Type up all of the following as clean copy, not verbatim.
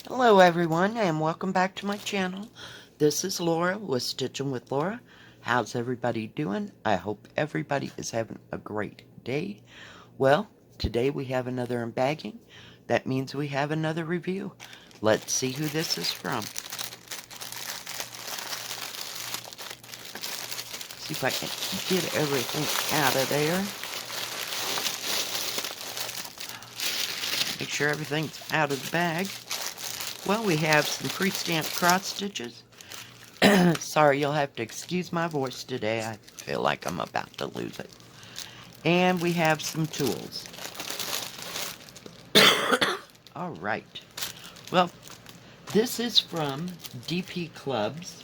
Hello everyone and welcome back to my channel. This is Laura with Stitching with Laura. How's everybody doing? I hope everybody is having a great day. Well, today we have another unbagging. That means we have another review. Let's see who this is from. See if I can get everything out of there. Make sure everything's out of the bag. Well, we have some pre-stamped cross stitches. Sorry, you'll have to excuse my voice today. I feel like I'm about to lose it. And we have some tools. Alright. Well, this is from DpClubs.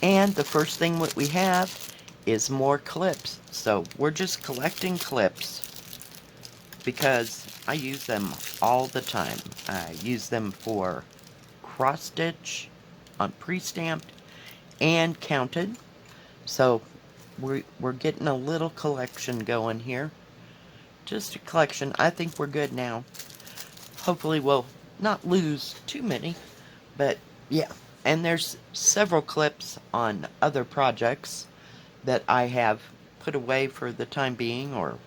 And the first thing that we have is more clips. So we're just collecting clips because I use them all the time. I use them for cross stitch on pre-stamped and counted. So we're getting a little collection going here. Just a collection. I think we're good now. Hopefully we'll not lose too many, but yeah. And there's several clips on other projects that I have put away for the time being, or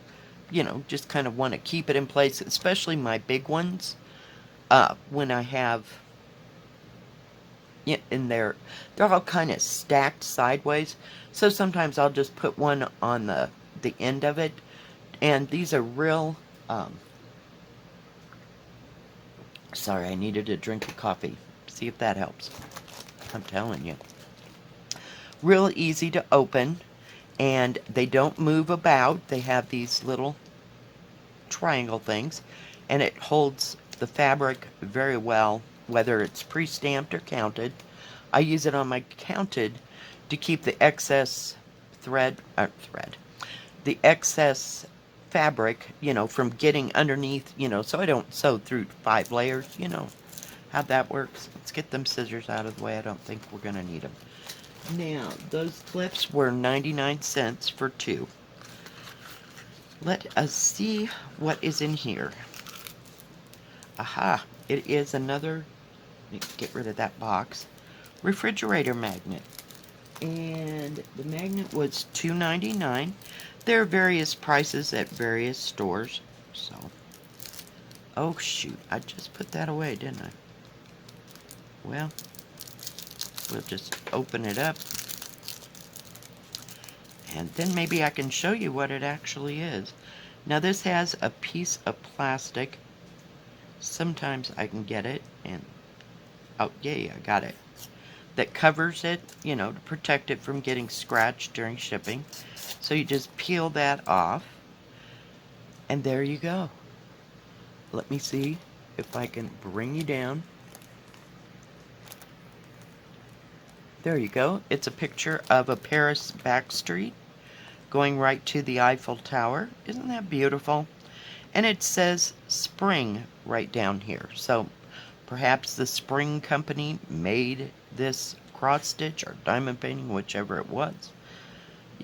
you know, just kind of want to keep it in place, especially my big ones. When I have, yeah, and they're all kind of stacked sideways, so sometimes I'll just put one on the end of it. And these are real, sorry, I needed a drink of coffee. See if that helps. I'm telling you. Real easy to open, and they don't move about. They have these little triangle things, and it holds the fabric very well, whether it's pre-stamped or counted. I use it on my counted to keep the excess the excess fabric, you know, from getting underneath, you know, so I don't sew through 5 layers, you know how that works. Let's get them scissors out of the way. I don't think we're going to need them. Now, those clips were 99 cents for 2. Let us see what is in here. Aha, it is another, let me get rid of that box, refrigerator magnet. And the magnet was $2.99. There are various prices at various stores, so. Oh shoot, I just put that away, didn't I? Well, we'll just open it up, and then maybe I can show you what it actually is. Now this has a piece of plastic. Sometimes I can get it, and oh yay, I got it. That covers it, you know, to protect it from getting scratched during shipping. So you just peel that off, and there you go. Let me see if I can bring you down. There you go. It's a picture of a Paris back street going right to the Eiffel Tower. Isn't that beautiful? And it says Spring right down here. So perhaps the Spring Company made this cross stitch or diamond painting, whichever it was.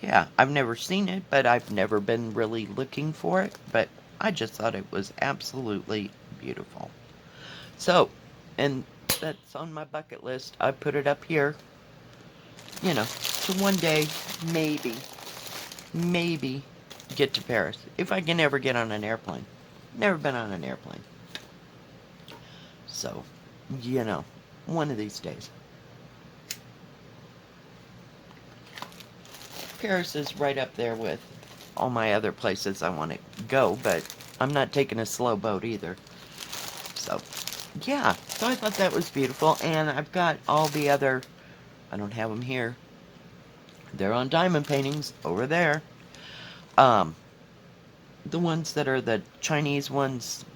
Yeah, I've never seen it, but I've never been really looking for it. But I just thought it was absolutely beautiful. So, and that's on my bucket list. I put it up here, you know, to one day, maybe get to Paris. If I can ever get on an airplane. Never been on an airplane. So, you know, one of these days. Paris is right up there with all my other places I want to go, but I'm not taking a slow boat either. So, yeah. So I thought that was beautiful, and I've got all the other, I don't have them here. They're on diamond paintings over there. The ones that are the Chinese ones,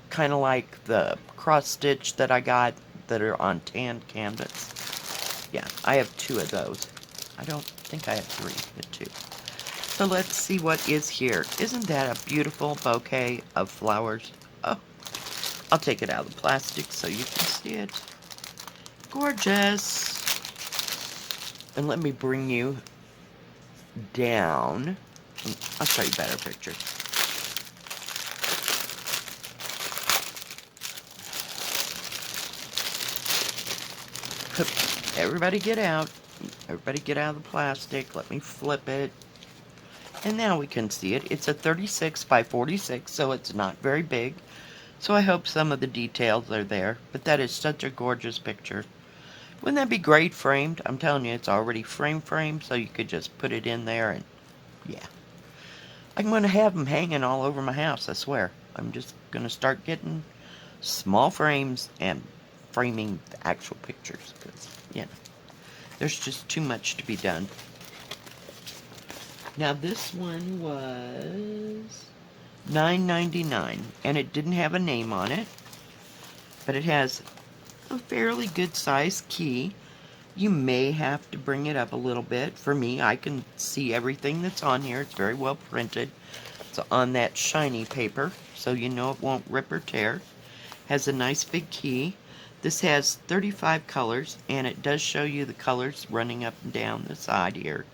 kind of like the cross stitch that I got that are on tan canvas. Yeah, I have 2 of those. I don't think I have 3, but 2. So let's see what is here. Isn't that a beautiful bouquet of flowers? Oh, I'll take it out of the plastic so you can see it. Gorgeous. And let me bring you down. I'll show you better pictures. Everybody get out. Everybody get out of the plastic. Let me flip it. And now we can see it. It's a 36 by 46, so it's not very big. So I hope some of the details are there. But that is such a gorgeous picture. Wouldn't that be great framed? I'm telling you, it's already framed, so you could just put it in there and, yeah. I'm going to have them hanging all over my house, I swear. I'm just going to start getting small frames and framing the actual pictures. Because, you know, there's just too much to be done. Now this one was $9.99, and it didn't have a name on it, but it has a fairly good sized key. You may have to bring it up a little bit. For me, I can see everything that's on here. It's very well printed. It's on that shiny paper, so you know it won't rip or tear. Has a nice big key. This has 35 colors, and it does show you the colors running up and down the side here.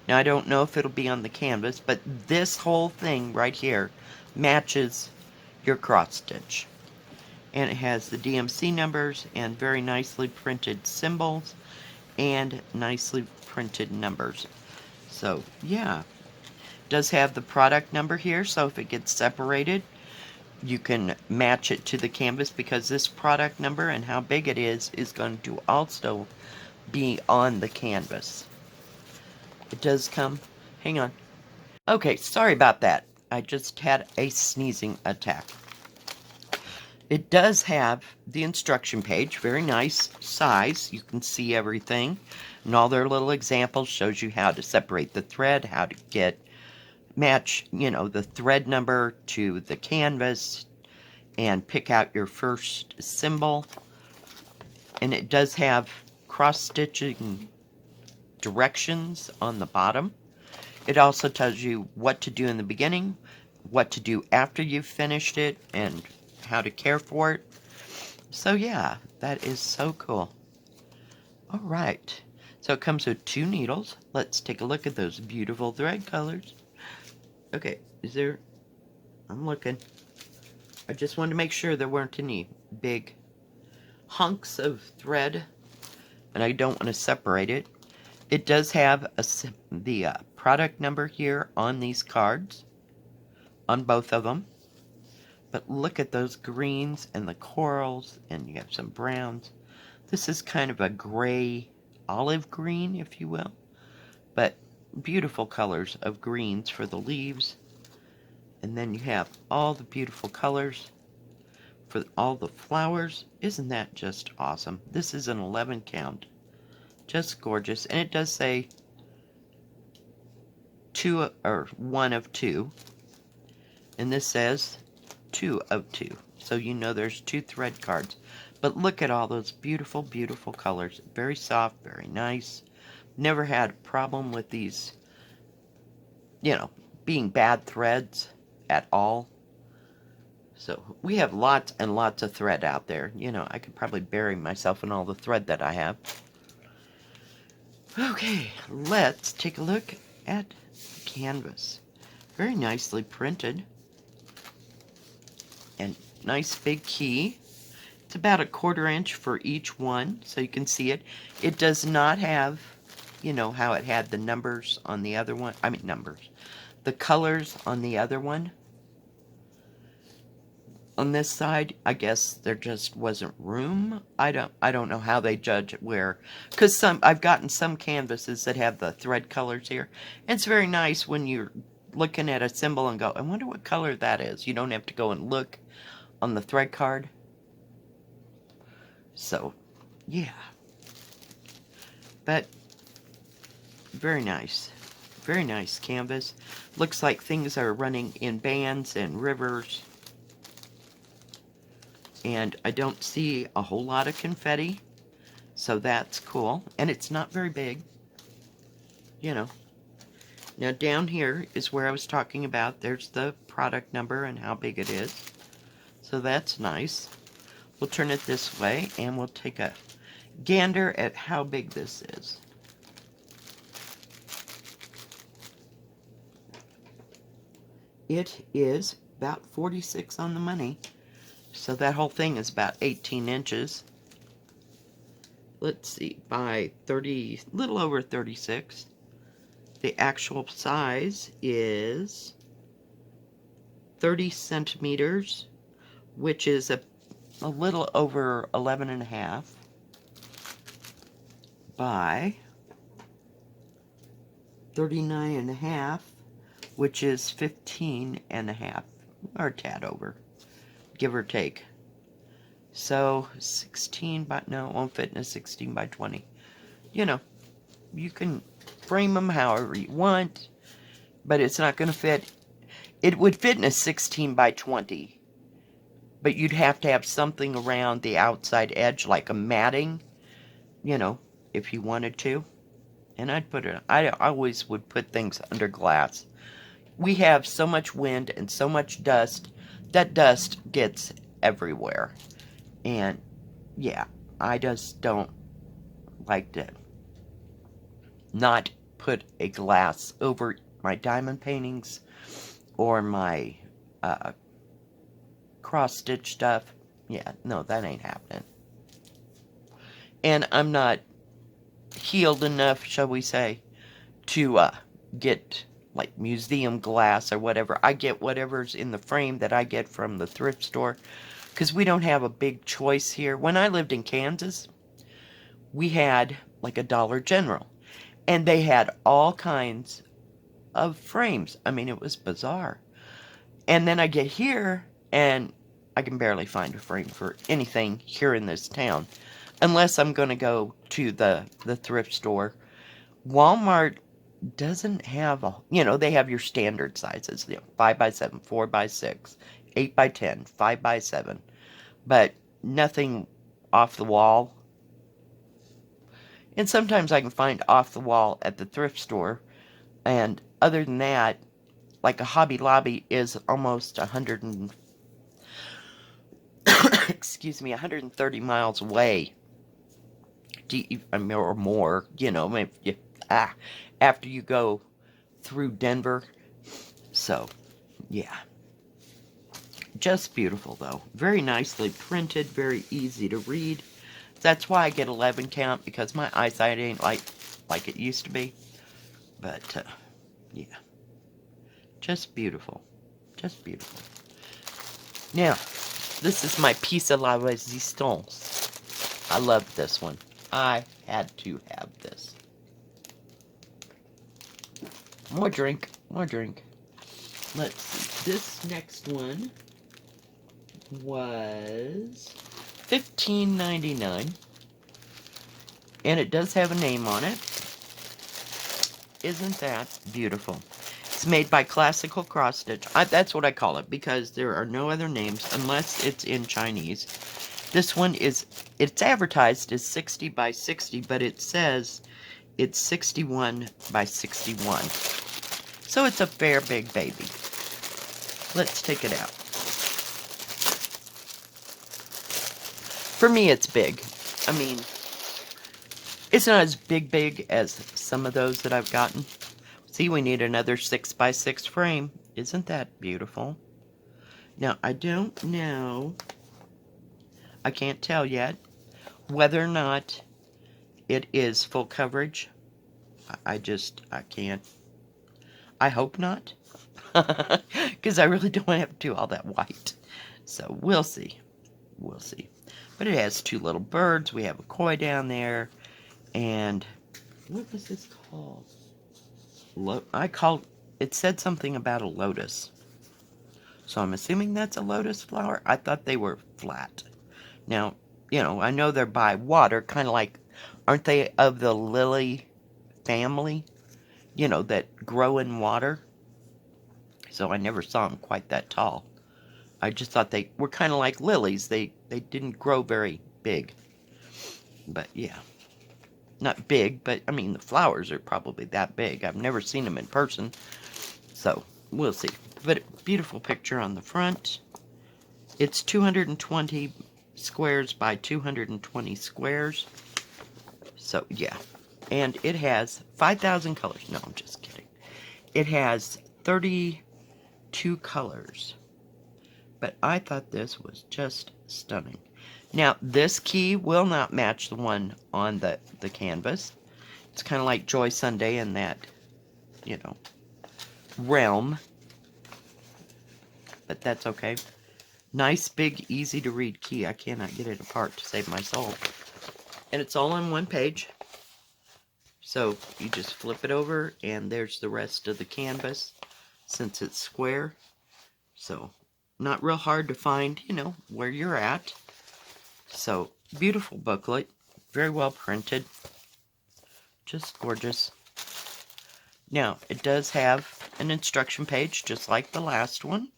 Now, I don't know if it'll be on the canvas, but this whole thing right here matches your cross stitch. And it has the DMC numbers and very nicely printed symbols and nicely printed numbers. So, yeah. Does have the product number here, so if it gets separated, you can match it to the canvas, because this product number and how big it is going to also be on the canvas. It does come, hang on. Okay, sorry about that. I just had a sneezing attack. It does have the instruction page, very nice size. You can see everything. And all their little examples shows you how to separate the thread, how to match, you know, the thread number to the canvas, and pick out your first symbol. And it does have cross-stitching directions on the bottom. It also tells you what to do in the beginning, what to do after you've finished it, and how to care for it. So yeah, that is so cool. Alright, so it comes with 2 needles. Let's take a look at those beautiful thread colors. Okay, I'm looking. I just wanted to make sure there weren't any big hunks of thread, and I don't want to separate it. It does have the product number here on these cards, on both of them. But look at those greens and the corals, and you have some browns. This is kind of a gray, olive green, if you will. But beautiful colors of greens for the leaves. And then you have all the beautiful colors for all the flowers. Isn't that just awesome? This is an 11 count. Just gorgeous. And it does say 1 of 2. And this says 2 of 2. So you know there's 2 thread cards. But look at all those beautiful, beautiful colors. Very soft, very nice. Never had a problem with these, you know, being bad threads at all. So we have lots and lots of thread out there. You know, I could probably bury myself in all the thread that I have. Okay, let's take a look at the canvas. Very nicely printed. And nice big key. It's about 1/4 inch for each one, so you can see it. It does not have, you know, how it had the numbers on the other one. I mean, numbers. The colors on the other one. On this side, I guess there just wasn't room. I don't know how they judge where, because I've gotten some canvases that have the thread colors here. And it's very nice when you're looking at a symbol and go, I wonder what color that is. You don't have to go and look on the thread card. So, yeah. But, very nice. Very nice canvas. Looks like things are running in bands and rivers. And I don't see a whole lot of confetti. So that's cool. And it's not very big. You know. Now down here is where I was talking about. There's the product number and how big it is. So that's nice. We'll turn it this way and we'll take a gander at how big this is. It is about 46 on the money. So that whole thing is about 18 inches. let's see, by 30, little over 36. The actual size is 30 centimeters, which is a little over 11.5 by 39.5, which is 15.5, or a tad over, give or take. So 16 by, no, it won't fit in a 16 by 20. You know, you can frame them however you want, but it's not going to fit. It would fit in a 16 by 20, but you'd have to have something around the outside edge, like a matting, you know, if you wanted to. And I always would put things under glass. We have so much wind and so much dust, that dust gets everywhere. And yeah, I just don't like to not put a glass over my diamond paintings or my cross stitch stuff. Yeah, no, that ain't happening. And I'm not healed enough, shall we say, to get like museum glass or whatever. I get whatever's in the frame that I get from the thrift store, because we don't have a big choice here. When I lived in Kansas, we had like a Dollar General, and they had all kinds of frames. I mean, it was bizarre. And then I get here, and I can barely find a frame for anything here in this town, unless I'm going to go to the thrift store. Walmart doesn't have a, you know, they have your standard sizes, you know, 5 by 7, 4 by 6, 8 by 10, 5 by 7, but nothing off the wall. And sometimes I can find off the wall at the thrift store, and other than that, like a Hobby Lobby is almost 130 miles away, or more, you know, if after you go through Denver. So, yeah. Just beautiful, though. Very nicely printed, very easy to read. That's why I get 11 count, because my eyesight ain't like it used to be. But, yeah. Just beautiful. Just beautiful. Now, this is my piece de la resistance. I love this one. I had to have this. More drink. More drink. Let's see. This next one was $15.99. And it does have a name on it. Isn't that beautiful? It's made by Classical Cross Stitch. That's what I call it, because there are no other names unless it's in Chinese. This one is, it's advertised as 60 by 60, but it says it's 61 by 61. So it's a fair big baby. Let's take it out. For me, it's big. I mean, it's not as big as some of those that I've gotten. See, we need another 6 by 6 frame. Isn't that beautiful? Now, I don't know, I can't tell yet whether or not it is full coverage. I can't. I hope not. Because I really don't want to have to do all that white. So, we'll see. We'll see. But it has two little birds. We have a koi down there. And what was this called? It said something about a lotus. So I'm assuming that's a lotus flower. I thought they were flat. Now, you know, I know they're by water, kind of like, aren't they of the lily family? You know, that grow in water. So I never saw them quite that tall. I just thought they were kind of like lilies. They didn't grow very big. But yeah. Not big, but I mean the flowers are probably that big. I've never seen them in person. So, we'll see. But beautiful picture on the front. It's 220 squares by 220 squares. So, yeah. And it has 5,000 colors. No, I'm just kidding. It has 32 colors. But I thought this was just stunning. Now, this key will not match the one on the canvas. It's kind of like Joy Sunday in that, you know, realm. But that's okay. Nice, big, easy-to-read key. I cannot get it apart to save my soul. And it's all on one page. So you just flip it over, and there's the rest of the canvas, since it's square. So not real hard to find, you know, where you're at. So beautiful booklet, very well printed, just gorgeous. Now it does have an instruction page, just like the last one.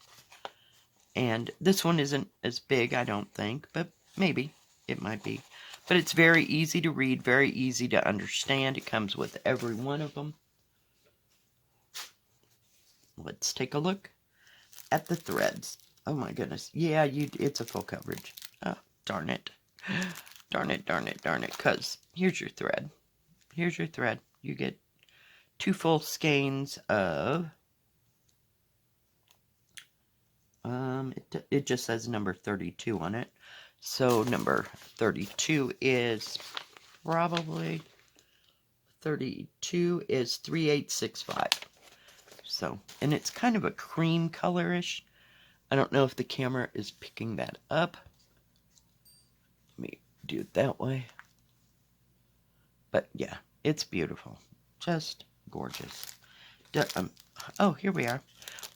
And this one isn't as big, I don't think, but maybe it might be. But it's very easy to read, very easy to understand. It comes with every one of them. Let's take a look at the threads. Oh my goodness. Yeah, it's a full coverage. Oh, darn it. Darn it, darn it, darn it. Because here's your thread. Here's your thread. You get 2 full skeins of... it just says number 32 on it. So number 32 is probably... 32 is 3865. So, and it's kind of a cream colorish. I don't know if the camera is picking that up. Let me do it that way. But yeah, it's beautiful. Just gorgeous. Oh, here we are.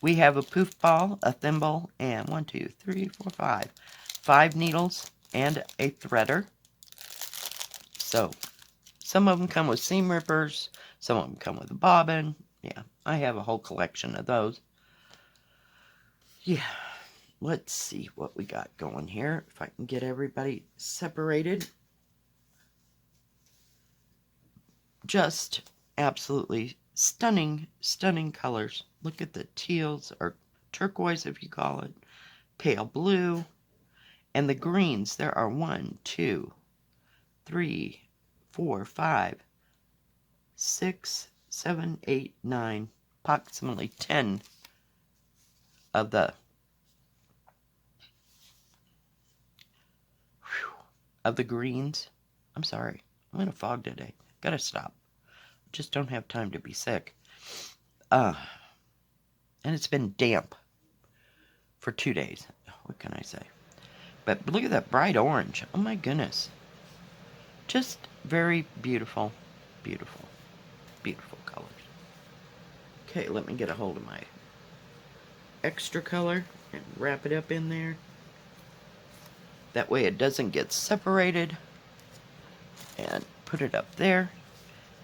We have a poof ball, a thimble, and 1, 2, 3, 4, 5. 5 needles and a threader. So, some of them come with seam rippers. Some of them come with a bobbin. Yeah, I have a whole collection of those. Yeah, let's see what we got going here. If I can get everybody separated. Just absolutely stunning, stunning colors. Look at the teals, or turquoise if you call it, pale blue, and the greens. There are 1, 2, 3, 4, 5, 6, 7, 8, 9, approximately 10 of the greens. I'm sorry, I'm in a fog today. Gotta stop. Just don't have time to be sick. And it's been damp for 2 days. What can I say? But look at that bright orange. Oh my goodness. Just very beautiful, beautiful, beautiful colors. Okay, let me get a hold of my extra color and wrap it up in there. That way it doesn't get separated. And put it up there.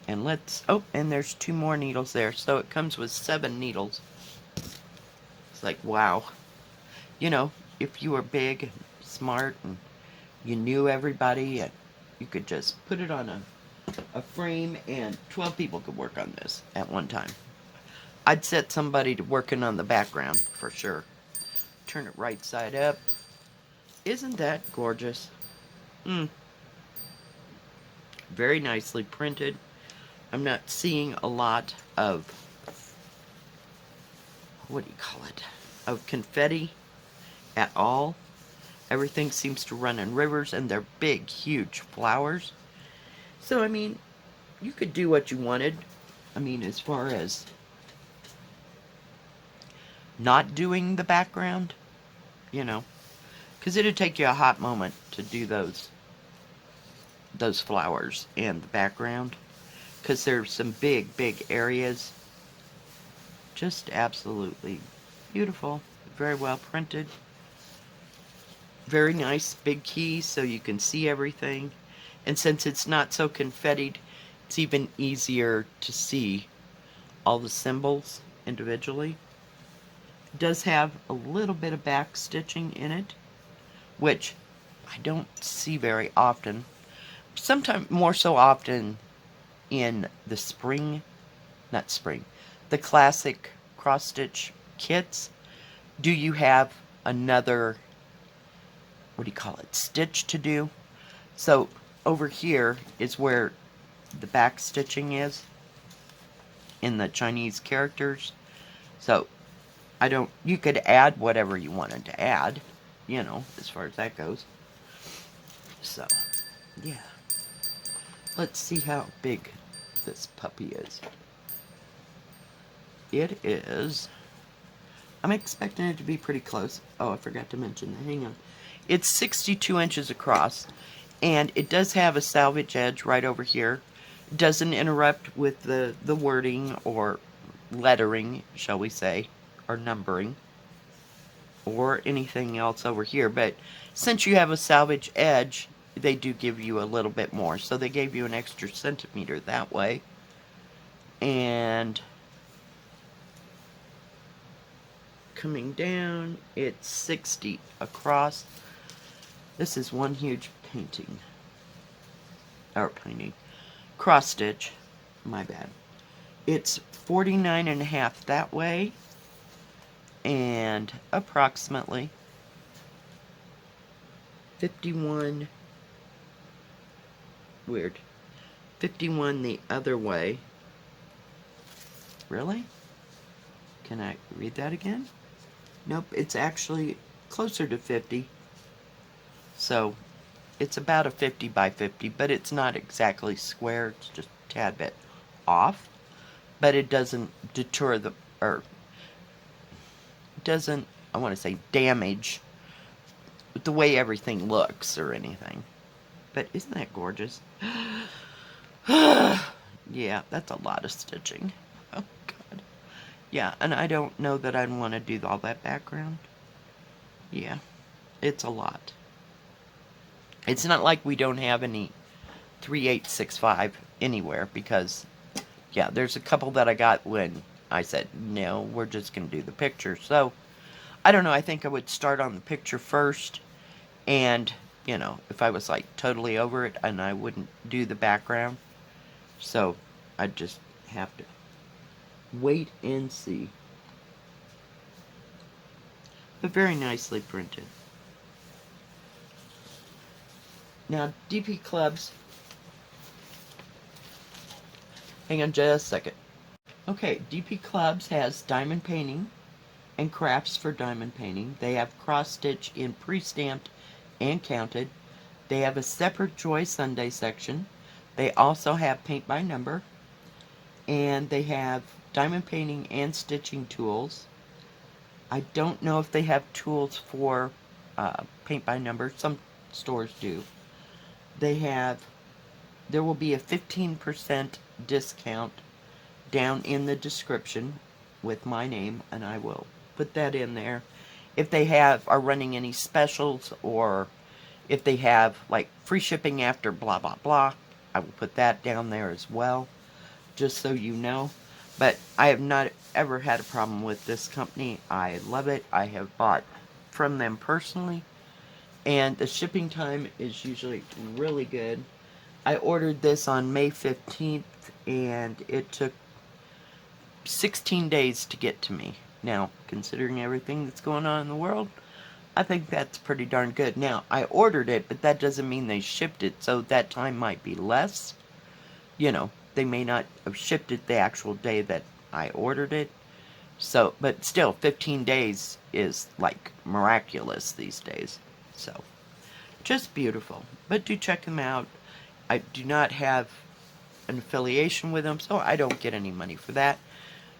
And let's, oh, and there's 2 more needles there. So it comes with 7 needles. It's like, wow. You know, if you were big and smart and you knew everybody, and you could just put it on a frame and 12 people could work on this at one time. I'd set somebody to working on the background for sure. Turn it right side up. Isn't that gorgeous? Very nicely printed. I'm not seeing a lot of, what do you call it, of confetti at all. Everything seems to run in rivers, and they're big, huge flowers. So, I mean, you could do what you wanted. I mean, as far as not doing the background, you know, because it'd take you a hot moment to do those flowers in the background, because there's some big, big areas. Just absolutely beautiful. Very well printed. Very nice big key so you can see everything. And since it's not so confettied, it's even easier to see all the symbols individually. It does have a little bit of back stitching in it, which I don't see very often. Sometimes more so often in the the classic Cross Stich Kits. Do you have another, what do you call it, stitch to do? So over here is where the back stitching is in the Chinese characters. So you could add whatever you wanted to add, you know, as far as that goes. So, yeah. Let's see how big this puppy is. It is... I'm expecting it to be pretty close. Oh, I forgot to mention that. Hang on. It's 62 inches across, and it does have a salvage edge right over here. It doesn't interrupt with the wording or lettering, shall we say, or numbering, or anything else over here. But since you have a salvage edge, they do give you a little bit more. So they gave you an extra centimeter that way. And coming down, it's 60 across. This is one huge painting. Or painting. Cross stitch. My bad. It's 49.5 that way. And approximately 51. Weird. 51 the other way. Really? Can I read that again? Nope, it's actually closer to 50. So, it's about a 50 by 50, but it's not exactly square. It's just a tad bit off. But it doesn't deter the, or doesn't, I want to say, damage the way everything looks or anything. But isn't that gorgeous? Yeah, that's a lot of stitching. Oh, God. Yeah, and I don't know that I'd want to do all that background. Yeah, it's a lot. It's not like we don't have any 3865 anywhere, because, yeah, there's a couple that I got when I said, no, we're just going to do the picture. So, I don't know, I think I would start on the picture first, and, you know, if I was, like, totally over it, and I wouldn't do the background. So, I'd just have to wait and see. But very nicely printed. Now, DpClubs, hang on just a second. Okay, DpClubs has diamond painting and crafts for diamond painting. They have cross stitch in pre-stamped and counted. They have a separate Joy Sunday section. They also have paint by number. And they have diamond painting and stitching tools. I don't know if they have tools for paint by number. Some stores do. There will be a 15% discount down in the description with my name, and I will put that in there. If they are running any specials, or if they have like free shipping after blah blah blah, I will put that down there as well, just so you know. But I have not ever had a problem with this company. I love it. I have bought from them personally, and the shipping time is usually really good. I ordered this on May 15th, and it took 16 days to get to me. Now, considering everything that's going on in the world, I think that's pretty darn good. Now, I ordered it, but that doesn't mean they shipped it, so that time might be less. You know, they may not have shipped it the actual day that I ordered it. So, but still, 15 days is, like, miraculous these days. So, just beautiful. But do check them out. I do not have an affiliation with them, so I don't get any money for that.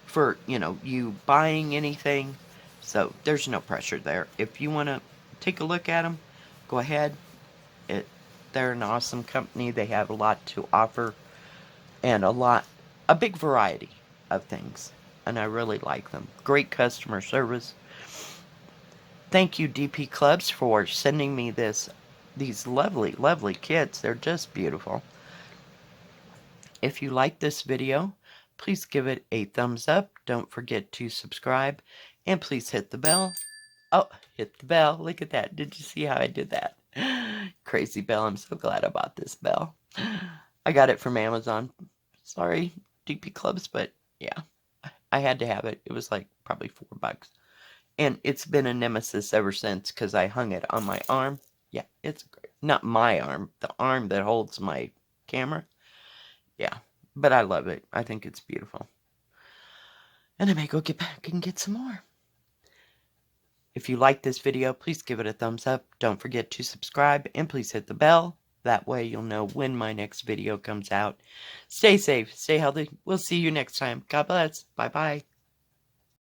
For, you know, you buying anything. So, there's no pressure there. If you want to take a look at them, go ahead. They're an awesome company. They have a lot to offer, and a big variety of things. And I really like them. Great customer service. Thank you, DpClubs, for sending me these lovely, lovely kits. They're just beautiful. If you like this video, please give it a thumbs up. Don't forget to subscribe. And please hit the bell. Oh, hit the bell. Look at that. Did you see how I did that? Crazy bell. I'm so glad I bought this bell. I got it from Amazon. Sorry, DpClubs, but yeah. I had to have it. It was like probably $4. And it's been a nemesis ever since, because I hung it on my arm. Yeah, it's great. Not my arm. The arm that holds my camera. Yeah, but I love it. I think it's beautiful. And I may go get back and get some more. If you like this video, please give it a thumbs up. Don't forget to subscribe, and please hit the bell. That way you'll know when my next video comes out. Stay safe, stay healthy. We'll see you next time. God bless. Bye-bye.